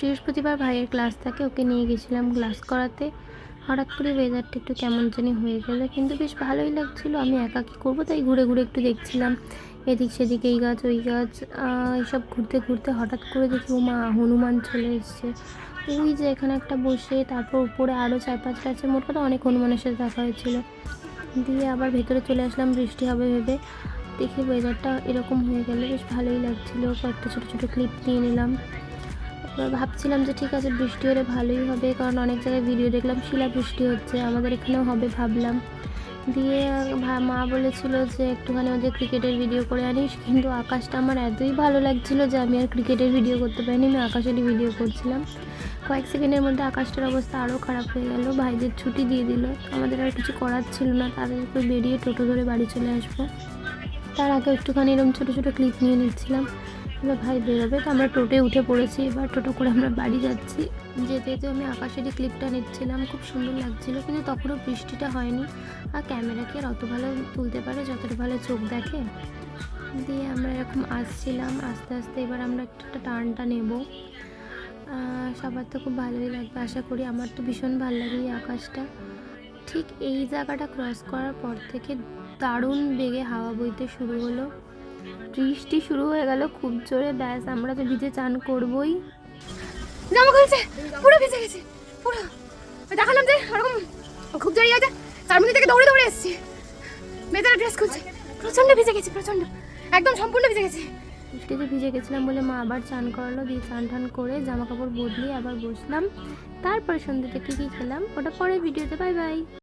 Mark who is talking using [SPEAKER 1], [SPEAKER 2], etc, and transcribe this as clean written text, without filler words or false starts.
[SPEAKER 1] বৃহস্পতিবার ভাইয়ের ক্লাস থাকে, ওকে নিয়ে গেছিলাম ক্লাস করাতে। হঠাৎ করে ওয়েদারটা একটু কেমন জানি হয়ে গেলো, কিন্তু বেশ ভালোই লাগছিলো। আমি একা কী করবো, তাই ঘুরে ঘুরে একটু দেখছিলাম এদিক সেদিক, এই গাছ ওই গাছ। এইসব ঘুরতে ঘুরতে হঠাৎ করে দেখি মা হনুমান চলে এসছে। ওই যে এখানে একটা বসে, তারপর উপরে আরও 4-5টা আছে, মোট কথা অনেক হনুমানের সাথে দেখা হয়েছিল। দিয়ে আবার ভেতরে চলে আসলাম বৃষ্টি হবে ভেবে। দেখি ওয়েদারটা এরকম হয়ে গেলে বেশ ভালোই লাগছিলো। কয়েকটা ছোটো ছোটো ক্লিপ নিয়ে নিলাম। এবার ভাবছিলাম যে ঠিক আছে, বৃষ্টি হলে ভালোই হবে, কারণ অনেক জায়গায় ভিডিও দেখলাম শিলা বৃষ্টি হচ্ছে, আমাদের এখানেও হবে ভাবলাম। দিয়ে মা বলেছিল যে একটুখানি ওদের ক্রিকেটের ভিডিও করে আনিস, কিন্তু আকাশটা আমার এতই ভালো লাগছিলো যে আমি আর ক্রিকেটের ভিডিও করতে পারিনি, আমি আকাশেরই ভিডিও করছিলাম। কয়েক সেকেন্ডের মধ্যে আকাশটার অবস্থা আরও খারাপ হয়ে গেল। ভাইদের ছুটি দিয়ে দিল, আমাদের আর কিছু করার ছিল না, তাদেরকে বেরিয়ে টোটো ধরে বাড়ি চলে আসবো। তার আগে একটুখানি এরকম ছোটো ছোটো ক্লিপ নিয়ে নিচ্ছিলাম। এবার ভাই বেরোবে, তো আমরা টোটোয় উঠে পড়েছি। এবার টোটো করে আমরা বাড়ি যাচ্ছি। যেতে যেতে আমি আকাশেরই ক্লিপটা নিচ্ছিলাম, খুব সুন্দর লাগছিল, কিন্তু তখনও বৃষ্টিটা হয়নি। আর ক্যামেরা কি আর অত ভালো তুলতে পারে যতটা ভালো চোখ দেখে। দিয়ে আমরা এরকম আসছিলাম, আস্তে আস্তে এবার আমরা একটা টার্নটা নেব। সবার তো খুব ভালোই লাগবে আশা করি, আমার তো ভীষণ ভালো লাগে এই আকাশটা। ঠিক এই জায়গাটা ক্রস করার পর থেকে দারুণ বেগে হাওয়া বইতে শুরু হলো, বৃষ্টি শুরু হয়ে গেল খুব জোরে। ব্যাস, আমরা তো ভিজে চান করবই।
[SPEAKER 2] জামা খুলছে, পুরো ভিজে গেছে পুরো। দেখালাম যে ওরকম খুব জোরে আছে, তার মধ্যে থেকে দৌড়ে দৌড়ে এসেছি। মেয়েদের ড্রেস খুলছে, প্রচন্ড ভিজে গেছে, প্রচন্ড একদম সম্পূর্ণ ভিজে গেছে।
[SPEAKER 1] বৃষ্টিতে ভিজে গেছিলাম বলে মা আবার চান করালো। দিয়ে চান টান করে জামা কাপড় বদলিয়ে আবার বসলাম। তারপরে সন্ধ্যেতে কী কী খেলাম ওটা পরের ভিডিওতে। Bye bye.